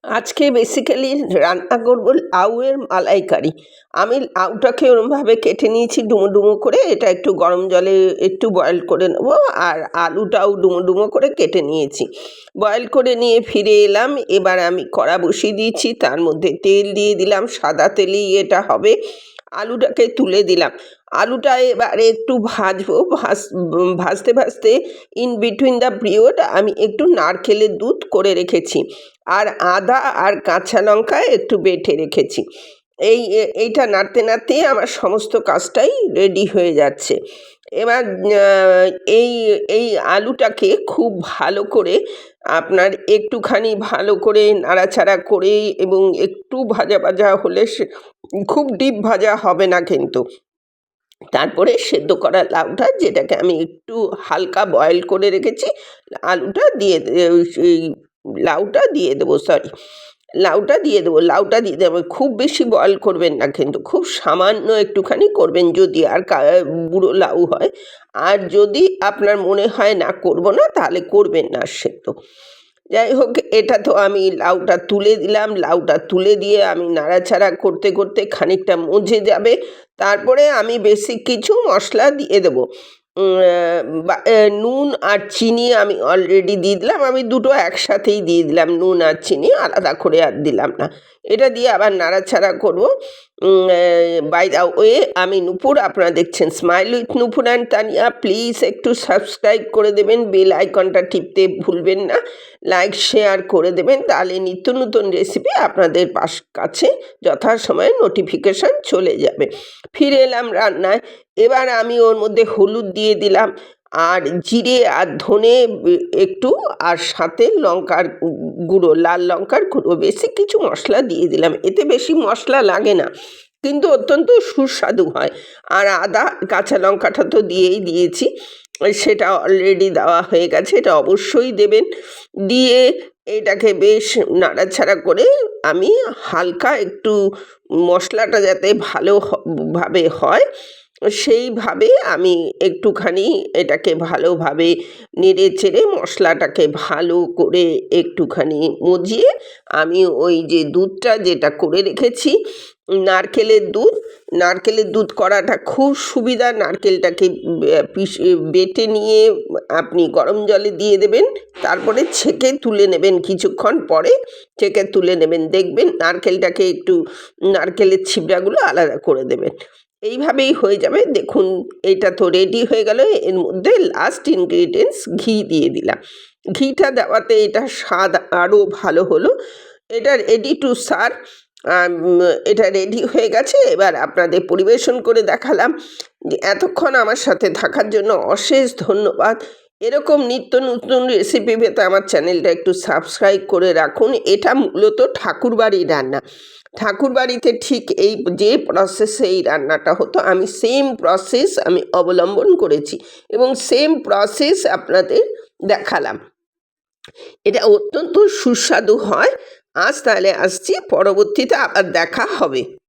আজকে বেসিক্যালি রান্না করব লাউয়ের মালাইকারি। আমি লাউটাকে ওরমভাবে কেটে নিয়েছি ডুমো ডুমো করে, এটা একটু গরম জলে একটু বয়েল করে নেব। আর আলুটাও ডুমো ডুমো করে কেটে নিয়েছি, বয়েল করে নিয়ে ফিরে এলাম। এবার আমি কড়া বসিয়ে দিয়েছি, তার মধ্যে তেল দিয়ে দিলাম, সাদা তেলেই এটা হবে। আলুটাকে তুলে দিলাম, আলুটা এবারে একটু ভাজবো। ভাজতে ভাজতে ইন বিটুইন দ্য পিরিয়ড আমি একটু নারকেলের দুধ করে রেখেছি, আর আদা আর কাঁচা লঙ্কা একটু বেটে রেখেছি। এইটা নাড়তে নাড়তেই আমার সমস্ত কাজটাই রেডি হয়ে যাচ্ছে। এবার এই এই আলুটাকে খুব ভালো করে আপনার একটুখানি ভালো করে নাড়াচাড়া করে, এবং একটু ভাজা ভাজা হলে খুব ডিপ ভাজা হবে না কিন্তু। তারপরে সেদ্ধ করা লাউটা, যেটাকে আমি একটু হালকা বয়েল করে রেখেছি, আলুটা দিয়ে এই লাউটা দিয়ে দেবো, সরি লাউটা দিয়ে দেবো, লাউটা দিয়ে দেবো। খুব বেশি বয়েল করবেন না কিন্তু, খুব সামান্য একটুখানি করবেন যদি আর বুড়ো লাউ হয়। আর যদি আপনার মনে হয় না করব না, তাহলে করবেন না সেদ্ধ। যাই হোক, এটা তো আমি লাউটা তুলে দিলাম, লাউটা তুলে দিয়ে আমি নাড়াচাড়া করতে করতে খানিকটা মজে যাবে। তারপরে আমি বেসিক কিছু মশলা দিয়ে দেবো। নুন আর চিনি আমি অলরেডি দিয়ে দিলাম, আমি দুটো একসাথেই দিয়ে দিলাম, নুন আর চিনি আলাদা করে আর দিলাম না। এটা দিয়ে আবার নাড়াচাড়া করবো। বাই দ্য ওয়ে, আমি নূপুর, আপনারা দেখছেন smile with Nupur and Tania. Please একটু সাবস্ক্রাইব করে দেবেন, বেল আইকনটা টিপতে ভুলবেন না, লাইক শেয়ার করে দেবেন, তাহলে নিত্য নতুন রেসিপি আপনাদের কাছে যথাসময়ে নোটিফিকেশান চলে যাবে। ফিরে এলাম রান্নায়। এবার আমি ওর মধ্যে হলুদ দিয়ে দিলাম, আর জিরে আর ধনে একটু, আর সাথে লঙ্কার গুঁড়ো, লাল লঙ্কার গুঁড়ো, বেসিক কিছু মশলা দিয়ে দিলাম। এতে বেশি মশলা লাগে না, কিন্তু অত্যন্ত সুস্বাদু হয়। আর আদা কাঁচা লঙ্কাটা তো দিয়েই দিয়েছি, সেটা অলরেডি দেওয়া হয়ে গেছে, এটা অবশ্যই দেবেন। দিয়ে এটাকে বেশ নাড়াচাড়া করে আমি হালকা একটু মশলাটা যাতে ভালোভাবে হয় সেইভাবে আমি একটুখানি এটাকে ভালোভাবে নেড়ে চেড়ে মশলাটাকে ভালো করে একটুখানি মজিয়ে আমি ওই যে দুধটা যেটা করে রেখেছি, নারকেলের দুধ করাটা খুব সুবিধা। নারকেলটাকে বেটে নিয়ে আপনি গরম জলে দিয়ে দেবেন, তারপরে ছেঁকে তুলে নেবেন, কিছুক্ষণ পরে ছেঁকে তুলে নেবেন, দেখবেন নারকেলটাকে একটু, নারকেলের ছিবড়াগুলো আলাদা করে দেবেন। এইভাবেই হয়ে যাবে। দেখুন, এটা তো রেডি হয়ে গেল। এর মধ্যে লাস্ট ইনগ্রিডিয়েন্টস ঘি দিয়ে দিলাম। ঘিটা দেওয়াতে এটা স্বাদ আরও ভালো হলো। এটা রেডি টু সার্ভ। এটা রেডি হয়ে গেছে। এবার আপনাদের পরিবেশন করে দেখালাম। যে এতক্ষণ আমার সাথে থাকার জন্য অশেষ ধন্যবাদ। এরকম নিত্য নতুন রেসিপি পেতে আমার চ্যানেলটা একটু সাবস্ক্রাইব করে রাখুন। এটা মূলত ঠাকুরবাড়ির রান্না। ঠাকুরবাড়িতে ঠিক এই যে প্রসেসে এই রান্নাটা হতো, আমি সেম প্রসেস আমি অবলম্বন করেছি এবং সেম প্রসেস আপনাদের দেখালাম। এটা অত্যন্ত সুস্বাদু হয়। আজ তাহলে আসছি, পরবর্তীতে আবার দেখা হবে।